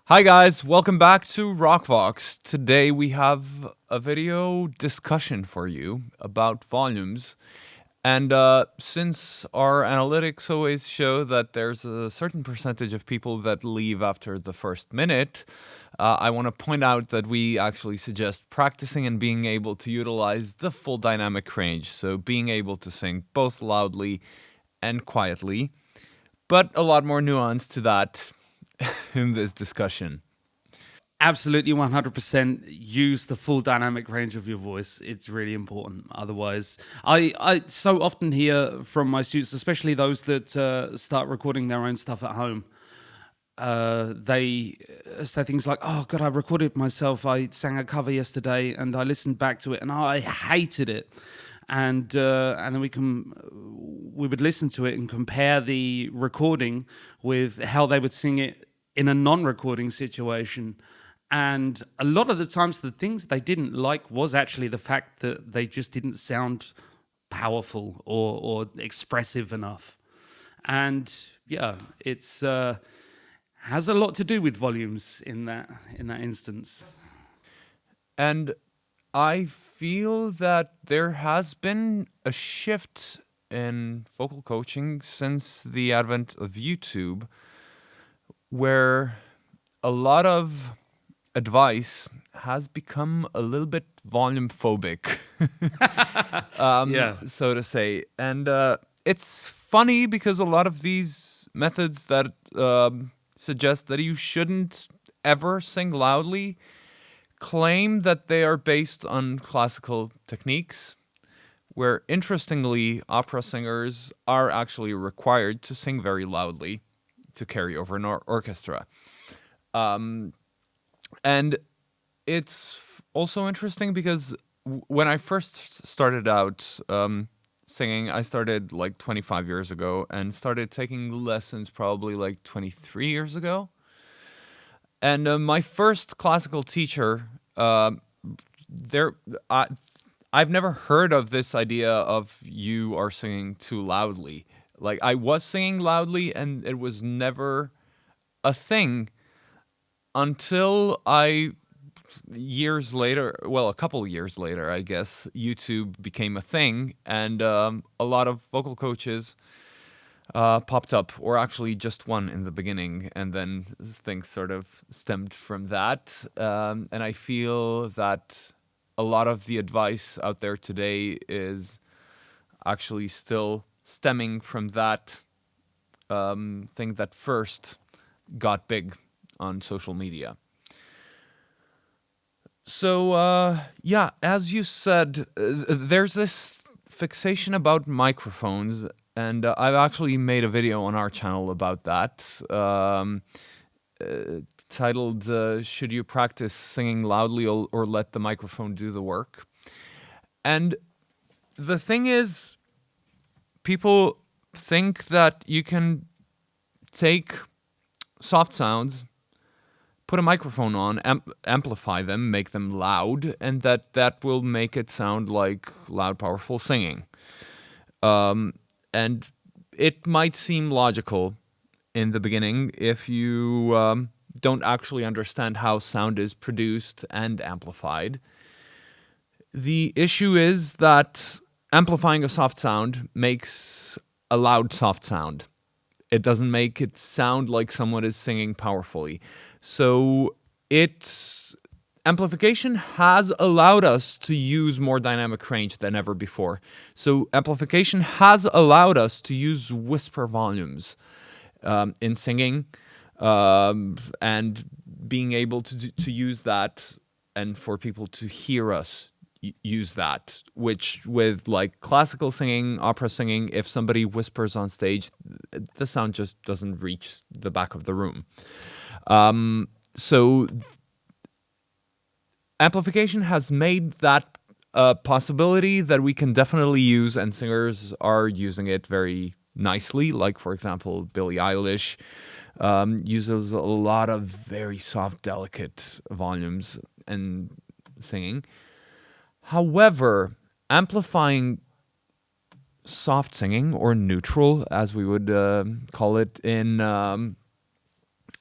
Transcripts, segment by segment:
Hi guys, welcome back to Rockvox. Today we have a video discussion for you about volumes. And since our analytics always show that there's a certain percentage of people that leave after the first minute, I want to point out that we actually suggest practicing and being able to utilize the full dynamic range. So being able to sing both loudly and quietly, but a lot more nuance to that in this discussion. Absolutely 100% use the full dynamic range of your voice. It's really important. Otherwise, I so often hear from my students, especially those that start recording their own stuff at home. They say things like, "Oh God, I recorded myself. I sang a cover yesterday, and I listened back to it, and I hated it." And then we would listen to it and compare the recording with how they would sing it in a non-recording situation. And a lot of the times, the things they didn't like was actually the fact that they just didn't sound powerful or expressive enough. And yeah, it's has a lot to do with volumes in that instance. And I feel that there has been a shift in vocal coaching since the advent of YouTube, where a lot of advice has become a little bit volume phobic, Yeah. so to say. And it's funny because a lot of these methods that suggest that you shouldn't ever sing loudly claim that they are based on classical techniques, where interestingly, opera singers are actually required to sing very loudly to carry over an orchestra. And it's also interesting because when I first started out singing, I started like 25 years ago and started taking lessons probably like 23 years ago. And my first classical teacher, there, I've never heard of this idea of you are singing too loudly. Like I was singing loudly, and it was never a thing until years later, well, a couple years later, I guess, YouTube became a thing, and a lot of vocal coaches popped up, or actually just one in the beginning, and then things sort of stemmed from that. And I feel that a lot of the advice out there today is actually still stemming from that thing that first got big on social media. So, yeah, as you said, there's this fixation about microphones, and I've actually made a video on our channel about that, titled Should You Practice Singing Loudly or Let the Microphone Do the Work? And the thing is, people think that you can take soft sounds, put a microphone on, amplify them, make them loud, and that will make it sound like loud, powerful singing. And it might seem logical in the beginning if you don't actually understand how sound is produced and amplified. The issue is that amplifying a soft sound makes a loud soft sound. It doesn't make it sound like someone is singing powerfully. So amplification has allowed us to use more dynamic range than ever before. So amplification has allowed us to use whisper volumes in singing, and being able to use that and for people to hear us use that, which with like classical singing, opera singing, if somebody whispers on stage, the sound just doesn't reach the back of the room. So amplification has made that a possibility that we can definitely use, and singers are using it very nicely. Like, for example, Billie Eilish uses a lot of very soft, delicate volumes and singing. However, amplifying soft singing, or neutral, as we would call it in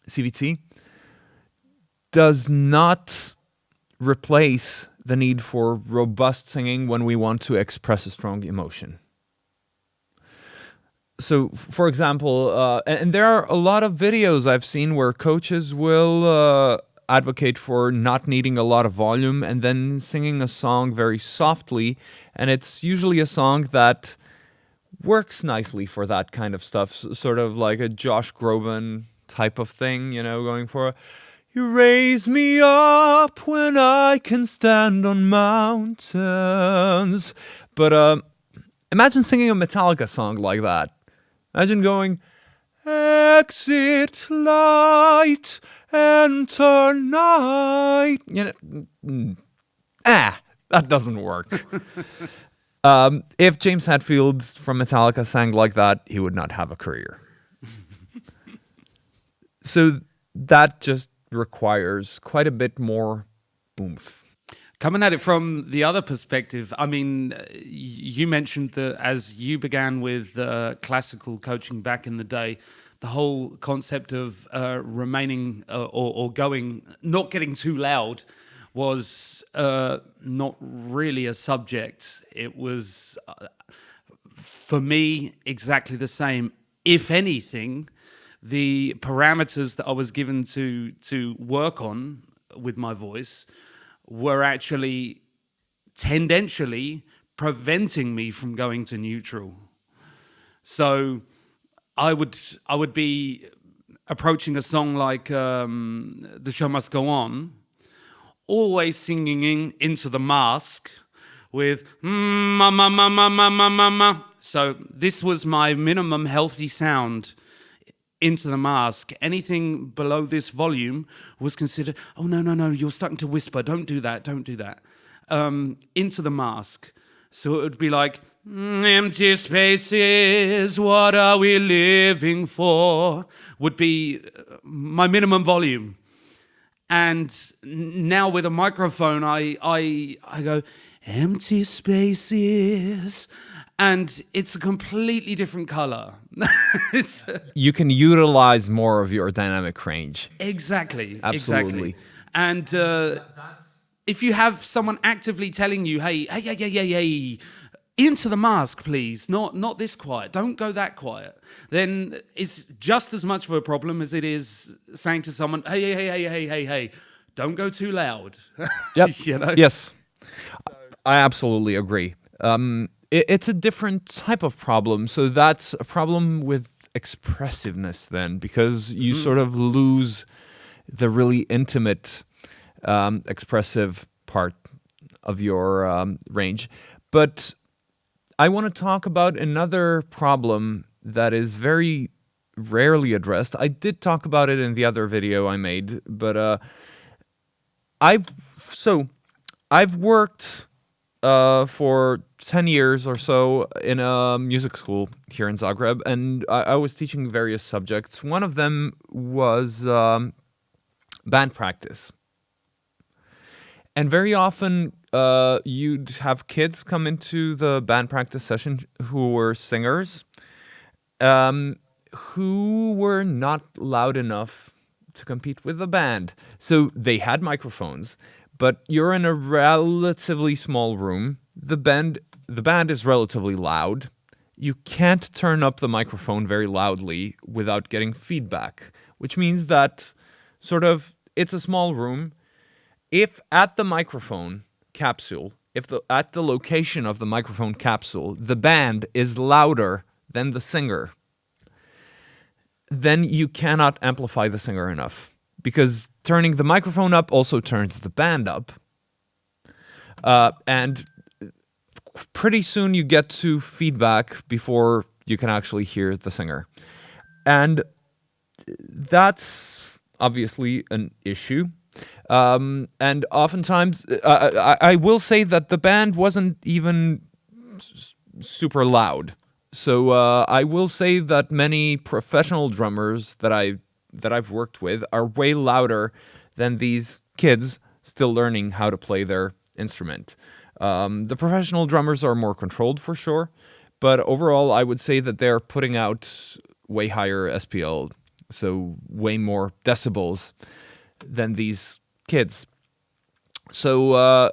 CVT, does not replace the need for robust singing when we want to express a strong emotion. So, for example, and there are a lot of videos I've seen where coaches will advocate for not needing a lot of volume and then singing a song very softly, and it's usually a song that works nicely for that kind of stuff, sort of like a Josh Groban type of thing, going for you raise me up when I can stand on mountains. But imagine singing a Metallica song like that. Imagine going, exit light, enter night. That doesn't work. If James Hetfield from Metallica sang like that, he would not have a career. So that just requires quite a bit more oomph. Coming at it from the other perspective, I mean, you mentioned that as you began with classical coaching back in the day, the whole concept of remaining or going, not getting too loud was not really a subject. It was, for me, exactly the same. If anything, the parameters that I was given to work on with my voice were actually tendentially preventing me from going to neutral. So I would be approaching a song like The Show Must Go On, always singing into the mask with ma ma ma ma ma ma ma ma. So this was my minimum healthy sound into the mask. Anything below this volume was considered, oh, no, you're starting to whisper. Don't do that. Into the mask. So it would be like, empty spaces, what are we living for? Would be my minimum volume. And now with a microphone, I go, empty spaces, and it's a completely different color. You can utilize more of your dynamic range. Exactly. Absolutely. Exactly. And if you have someone actively telling you, hey, into the mask, please, not this quiet, don't go that quiet, then it's just as much of a problem as it is saying to someone, hey, don't go too loud. Yep. Yes. I absolutely agree. It's a different type of problem. So that's a problem with expressiveness then, because you sort of lose the really intimate, expressive part of your range. But I want to talk about another problem that is very rarely addressed. I did talk about it in the other video I made, but I've worked for 10 years or so in a music school here in Zagreb, and I was teaching various subjects. One of them was band practice. And very often you'd have kids come into the band practice session who were singers, who were not loud enough to compete with the band. So they had microphones, but you're in a relatively small room. The band is relatively loud. You can't turn up the microphone very loudly without getting feedback, which means that it's a small room. If at the microphone capsule, at the location of the microphone capsule, the band is louder than the singer, then you cannot amplify the singer enough, because turning the microphone up also turns the band up. And pretty soon you get to feedback before you can actually hear the singer. And that's obviously an issue. And oftentimes, I will say that the band wasn't even super loud. So I will say that many professional drummers that I've worked with are way louder than these kids still learning how to play their instrument. The professional drummers are more controlled for sure, but overall I would say that they're putting out way higher SPL, so way more decibels than these kids. So,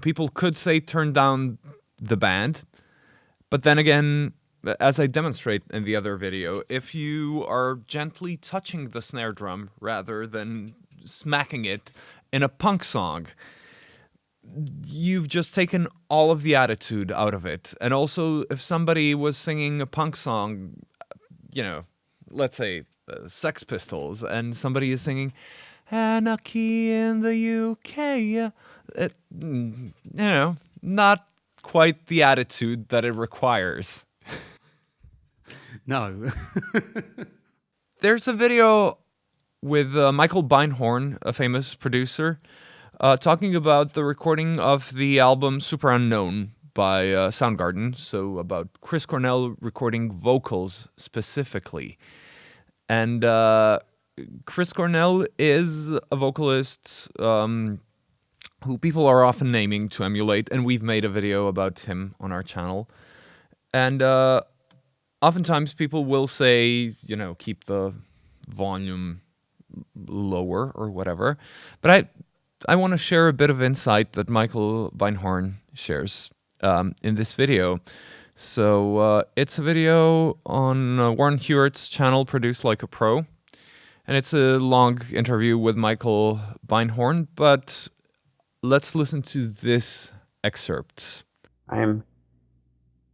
people could say turn down the band, but then again, as I demonstrate in the other video, if you are gently touching the snare drum rather than smacking it in a punk song, you've just taken all of the attitude out of it. And also, if somebody was singing a punk song, let's say Sex Pistols, and somebody is singing Anarchy in the UK, not quite the attitude that it requires. No. There's a video with Michael Beinhorn, a famous producer, talking about the recording of the album Super Unknown by Soundgarden, so about Chris Cornell recording vocals specifically. And Chris Cornell is a vocalist who people are often naming to emulate, and we've made a video about him on our channel. And oftentimes people will say, keep the volume lower or whatever. But I want to share a bit of insight that Michael Beinhorn shares in this video. So it's a video on Warren Hewitt's channel, Produced Like a Pro. And it's a long interview with Michael Beinhorn, but let's listen to this excerpt. I am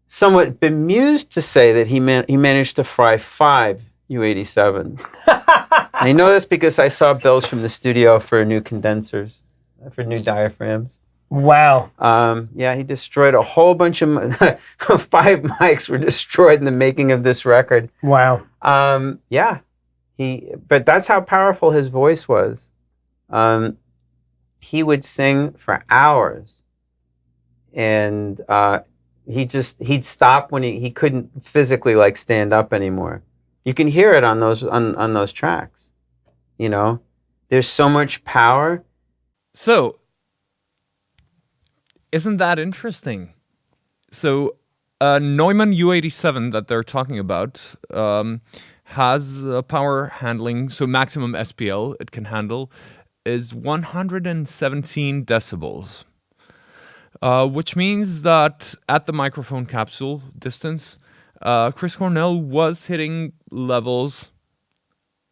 somewhat bemused to say that he managed to fry 5 U-87. I know this because I saw bills from the studio for new condensers, for new diaphragms. Wow. Yeah, he destroyed a whole bunch of 5 mics were destroyed in the making of this record. Wow. Yeah. But that's how powerful his voice was. He would sing for hours, and he'd stop when he couldn't physically stand up anymore. You can hear it on those tracks. There's so much power. So, isn't that interesting? So, Neumann U87 that they're talking about has power handling, so maximum SPL it can handle is 117 decibels, which means that at the microphone capsule distance, Chris Cornell was hitting levels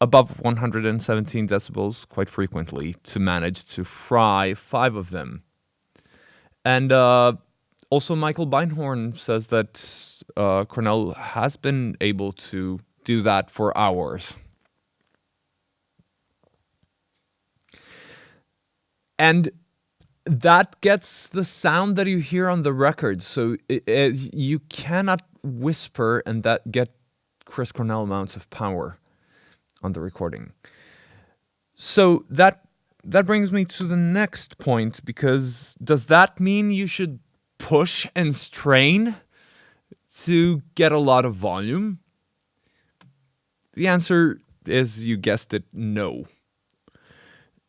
above 117 decibels quite frequently to manage to fry 5 of them. And also Michael Beinhorn says that Cornell has been able to do that for hours. And that gets the sound that you hear on the record. So you cannot whisper and that get Chris Cornell amounts of power on the recording. So that brings me to the next point, because does that mean you should push and strain to get a lot of volume? The answer is, you guessed it, no.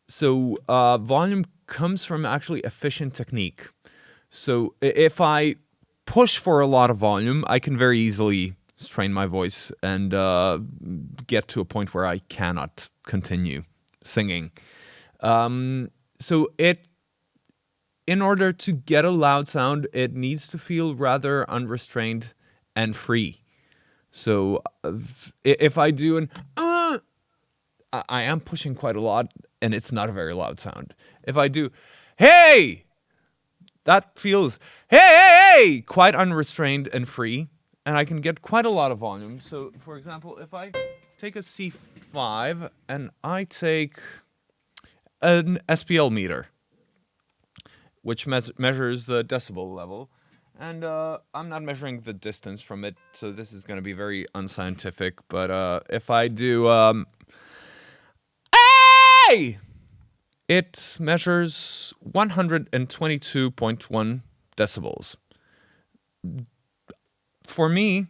So volume comes from actually efficient technique. So if I push for a lot of volume, I can very easily strain my voice and get to a point where I cannot continue singing. So in order to get a loud sound, it needs to feel rather unrestrained and free. So if I do I am pushing quite a lot, and it's not a very loud sound. If I do, hey, that feels, hey, quite unrestrained and free, and I can get quite a lot of volume. So, for example, if I take a C5 and I take an SPL meter, which measures the decibel level, and I'm not measuring the distance from it, so this is going to be very unscientific, but if I do, hey! It measures 122.1 decibels. For me,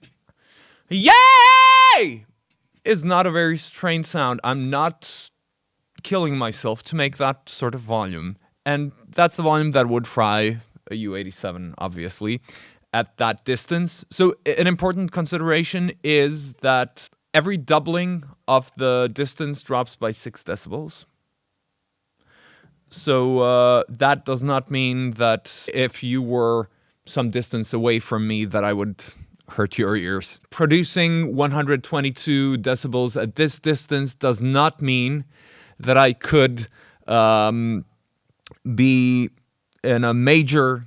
yay! Is not a very strained sound. I'm not killing myself to make that sort of volume. And that's the volume that would fry a U87, obviously, at that distance. So an important consideration is that every doubling of the distance drops by 6 decibels. So that does not mean that if you were some distance away from me that I would hurt your ears. Producing 122 decibels at this distance does not mean that I could be in a major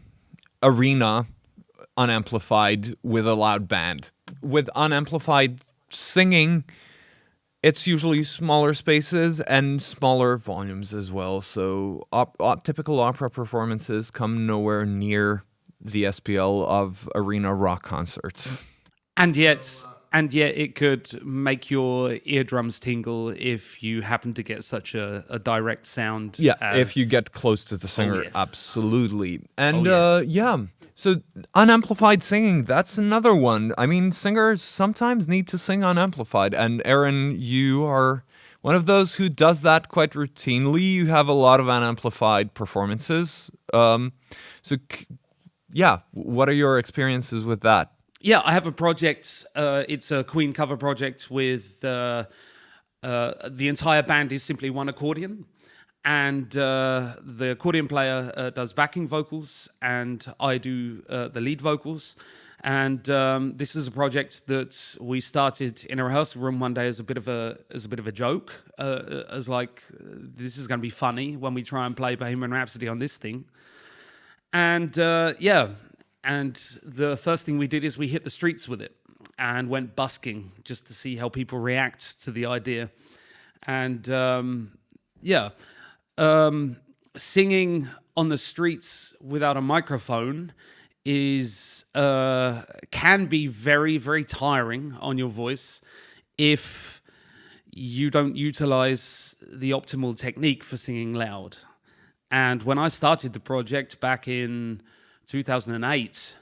arena unamplified with a loud band. With unamplified singing, it's usually smaller spaces and smaller volumes as well. So typical opera performances come nowhere near the SPL of arena rock concerts. And yet it could make your eardrums tingle if you happen to get such a direct sound. Yeah, if you get close to the singer, yes. absolutely. And yes. So unamplified singing, that's another one. I mean, singers sometimes need to sing unamplified. And Aaron, you are one of those who does that quite routinely. You have a lot of unamplified performances. What are your experiences with that? Yeah, I have a project. It's a Queen cover project with the entire band is simply one accordion. And the accordion player does backing vocals, and I do the lead vocals. And this is a project that we started in a rehearsal room one day as a bit of a joke, as like this is going to be funny when we try and play Bohemian Rhapsody on this thing. And and the first thing we did is we hit the streets with it and went busking just to see how people react to the idea. And singing on the streets without a microphone can be very, very tiring on your voice if you don't utilize the optimal technique for singing loud. And when I started the project back in 2008,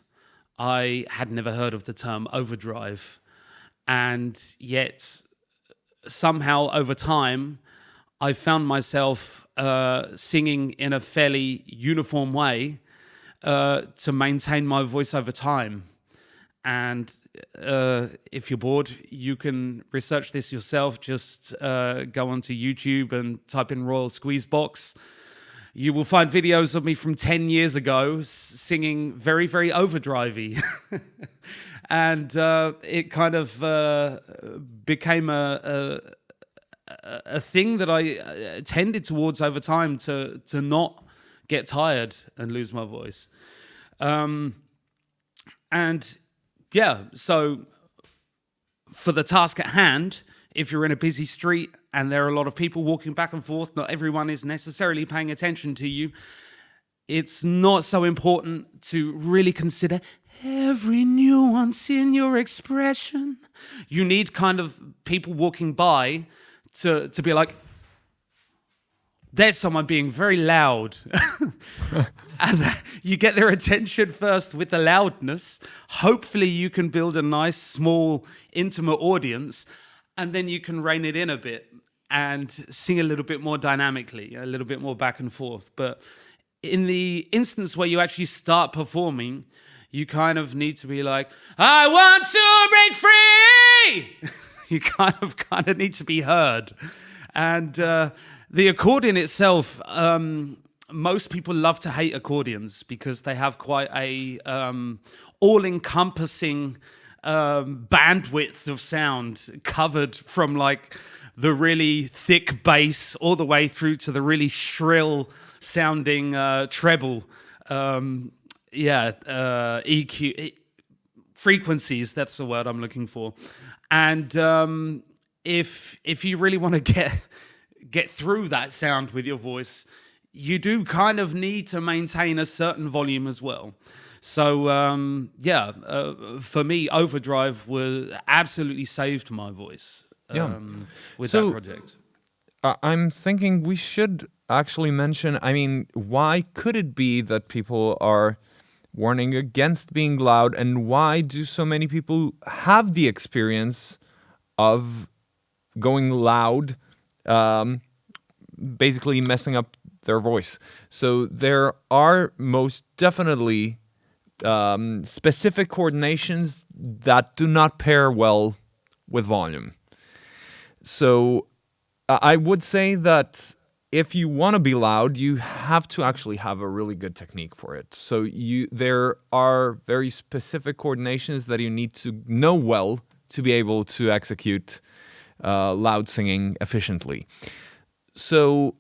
I had never heard of the term overdrive. And yet, somehow over time, I found myself singing in a fairly uniform way to maintain my voice over time. And if you're bored, you can research this yourself. Just go onto YouTube and type in Royal Squeeze Box. You will find videos of me from 10 years ago singing very, very overdrivey. And it kind of became a thing that I tended towards over time to not get tired and lose my voice. So for the task at hand, if you're in a busy street and there are a lot of people walking back and forth, not everyone is necessarily paying attention to you, it's not so important to really consider every nuance in your expression. You need kind of people walking by to be like, there's someone being very loud. And you get their attention first with the loudness. Hopefully you can build a nice, small, intimate audience, and then you can rein it in a bit and sing a little bit more dynamically, a little bit more back and forth. But in the instance where you actually start performing, you kind of need to be like, I want to break free! You kind of need to be heard. And the accordion itself, most people love to hate accordions because they have quite a all-encompassing bandwidth of sound covered from like the really thick bass all the way through to the really shrill sounding treble. EQ frequencies, that's the word I'm looking for. And if you really want to get through that sound with your voice, you do kind of need to maintain a certain volume as well. So for me, overdrive absolutely saved my voice with that project. I'm thinking we should actually mention, I mean, why could it be that people are warning against being loud, and why do so many people have the experience of going loud, basically messing up their voice? So there are most definitely specific coordinations that do not pair well with volume. So I would say that if you want to be loud, you have to actually have a really good technique for it. So there are very specific coordinations that you need to know well to be able to execute loud singing efficiently. So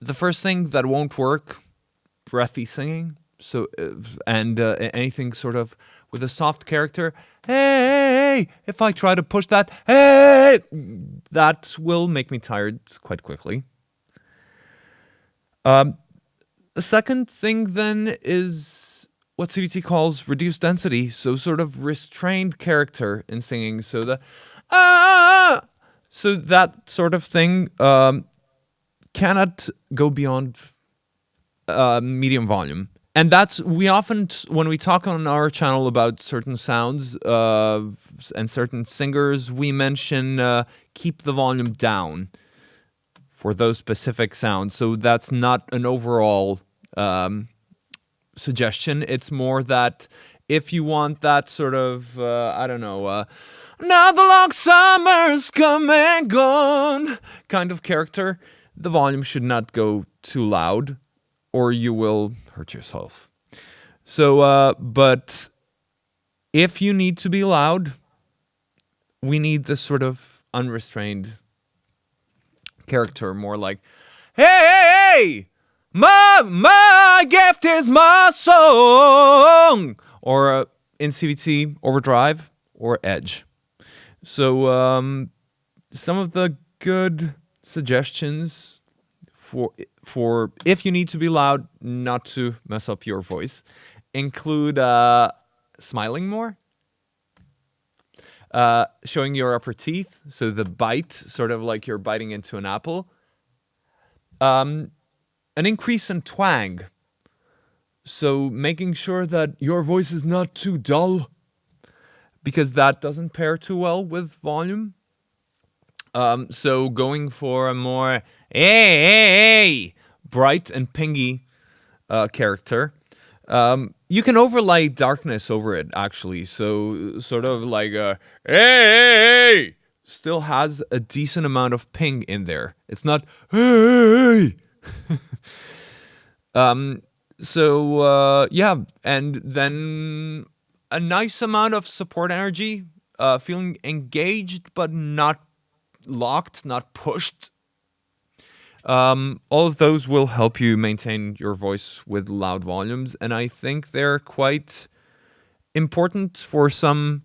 the first thing that won't work, breathy singing. So and anything sort of with a soft character. Hey, if I try to push that, hey, that will make me tired quite quickly. The second thing then is what CVT calls reduced density, so sort of restrained character in singing. So so that sort of thing cannot go beyond medium volume. And we often, when we talk on our channel about certain sounds and certain singers, we mention keep the volume down for those specific sounds. So that's not an overall suggestion. It's more that if you want that sort of, I don't know, now the long summer's come and gone kind of character, the volume should not go too loud, or you will hurt yourself. So, but if you need to be loud, we need this sort of unrestrained character, more like, hey, my gift is my song, or in CVT, overdrive or edge. So, some of the good suggestions for if you need to be loud, not to mess up your voice, include smiling more, showing your upper teeth, so the bite, sort of like you're biting into an apple, an increase in twang, so making sure that your voice is not too dull, because that doesn't pair too well with volume. So going for a more bright and pingy character. You can overlay darkness over it, actually. So sort of like a hey still has a decent amount of ping in there. It's not hey. So yeah, and then a nice amount of support energy, feeling engaged but not locked, not pushed. All of those will help you maintain your voice with loud volumes, and I think they're quite important for some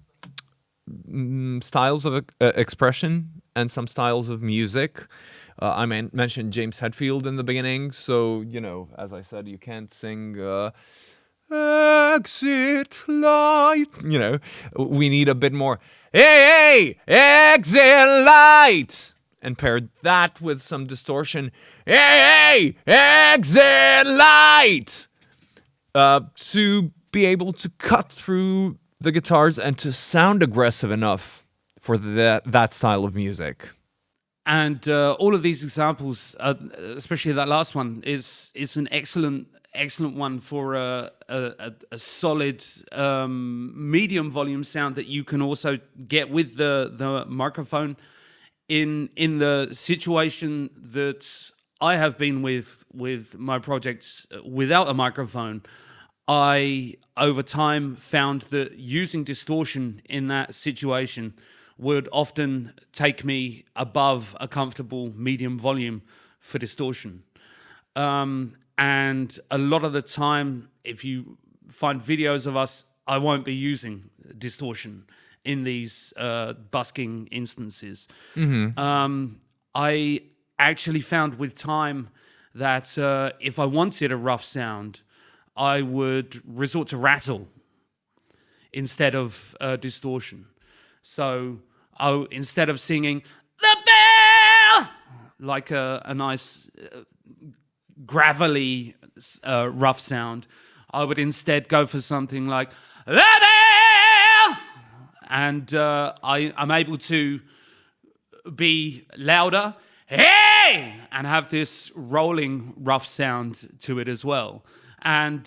styles of expression and some styles of music. I mentioned James Hetfield in the beginning, so, you know, as I said, you can't sing exit light. You know, we need a bit more, hey, exit light, and pair that with some distortion, hey, exit light, to be able to cut through the guitars and to sound aggressive enough for that style of music. And all of these examples, especially that last one, is an excellent one for a solid medium volume sound that you can also get with the microphone. In the situation that I have been with my projects without a microphone, I over time found that using distortion in that situation would often take me above a comfortable medium volume for distortion. And a lot of the time, if you find videos of us, I won't be using distortion in these busking instances. Mm-hmm. I actually found with time that if I wanted a rough sound, I would resort to rattle instead of distortion. So instead of singing the bell like a nice gravelly rough sound, I would instead go for something like the bell, and I'm able to be louder, hey, and have this rolling rough sound to it as well, and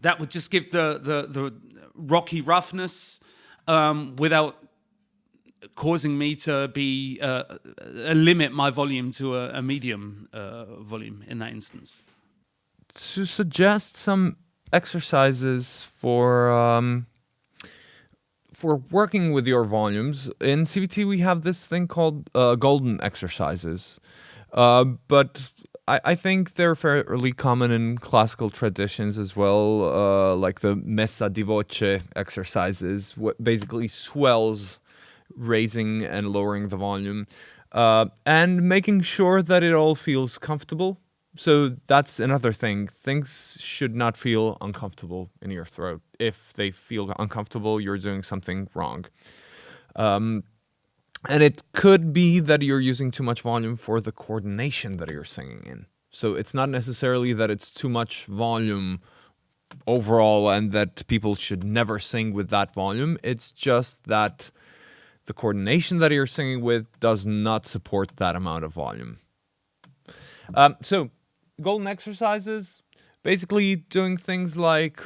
that would just give the rocky roughness without causing me to be limit my volume to a medium volume in that instance. To suggest some exercises for working with your volumes, in CVT we have this thing called golden exercises. But I think they're fairly common in classical traditions as well, like the messa di voce exercises, what basically swells raising and lowering the volume, and making sure that it all feels comfortable. So that's another thing. Things should not feel uncomfortable in your throat. If they feel uncomfortable, you're doing something wrong. And it could be that you're using too much volume for the coordination that you're singing in. So it's not necessarily that it's too much volume overall and that people should never sing with that volume. It's just that the coordination that you're singing with does not support that amount of volume. So golden exercises, basically doing things like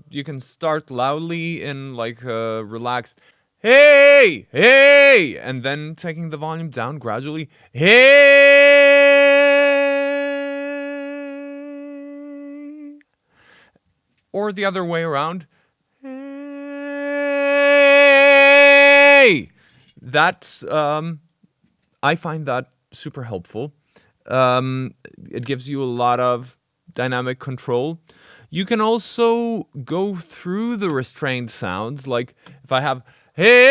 you can start loudly in like relaxed hey, hey, and then taking the volume down gradually. Hey, or the other way around. Hey, that I find that super helpful. It gives you a lot of dynamic control. You can also go through the restrained sounds, like if I have hey,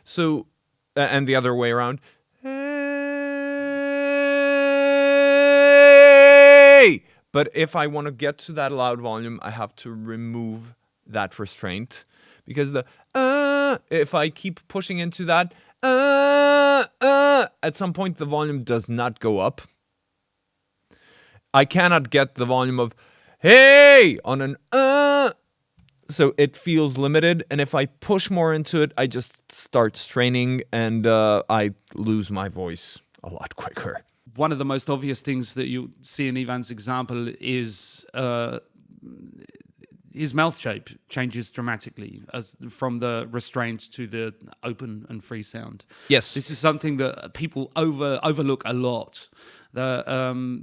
so, and the other way around, hey. But if I want to get to that loud volume, I have to remove that restraint, because if I keep pushing into that, at some point the volume does not go up. I cannot get the volume of hey on an so it feels limited, and if I push more into it, I just start straining and I lose my voice a lot quicker. One of the most obvious things that you see in Ivan's example is his mouth shape changes dramatically as from the restraint to the open and free sound. Yes. This is something that people overlook a lot. They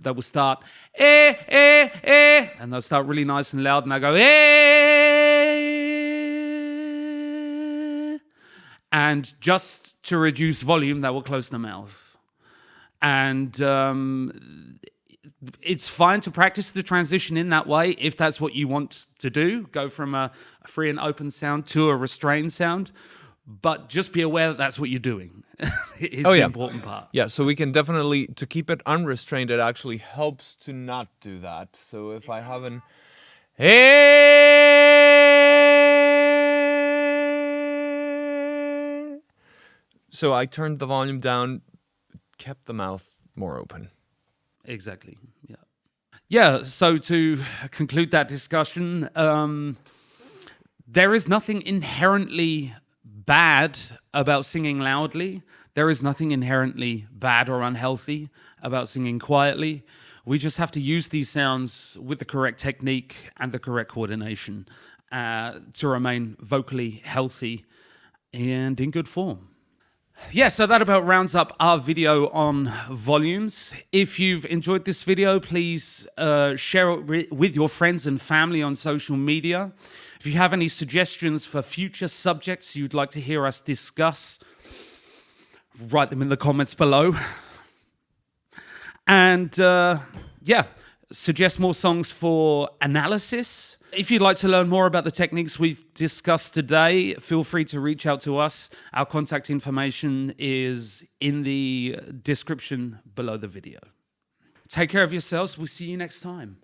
will start and they'll start really nice and loud, and they'll go and just to reduce volume, they will close the mouth. And it's fine to practice the transition in that way if that's what you want to do. Go from a free and open sound to a restrained sound. But just be aware that that's what you're doing. Is the important part. Yeah, so we can definitely, to keep it unrestrained, it actually helps to not do that. So if I have an hey, so I turned the volume down, kept the mouth more open. Exactly. Yeah. Yeah. So to conclude that discussion, there is nothing inherently bad about singing loudly. There is nothing inherently bad or unhealthy about singing quietly. We just have to use these sounds with the correct technique and the correct coordination to remain vocally healthy and in good form. Yeah, so that about rounds up our video on volumes. If you've enjoyed this video, please share it with your friends and family on social media. If you have any suggestions for future subjects you'd like to hear us discuss, write them in the comments below. And suggest more songs for analysis. If you'd like to learn more about the techniques we've discussed today, feel free to reach out to us. Our contact information is in the description below the video. Take care of yourselves. We'll see you next time.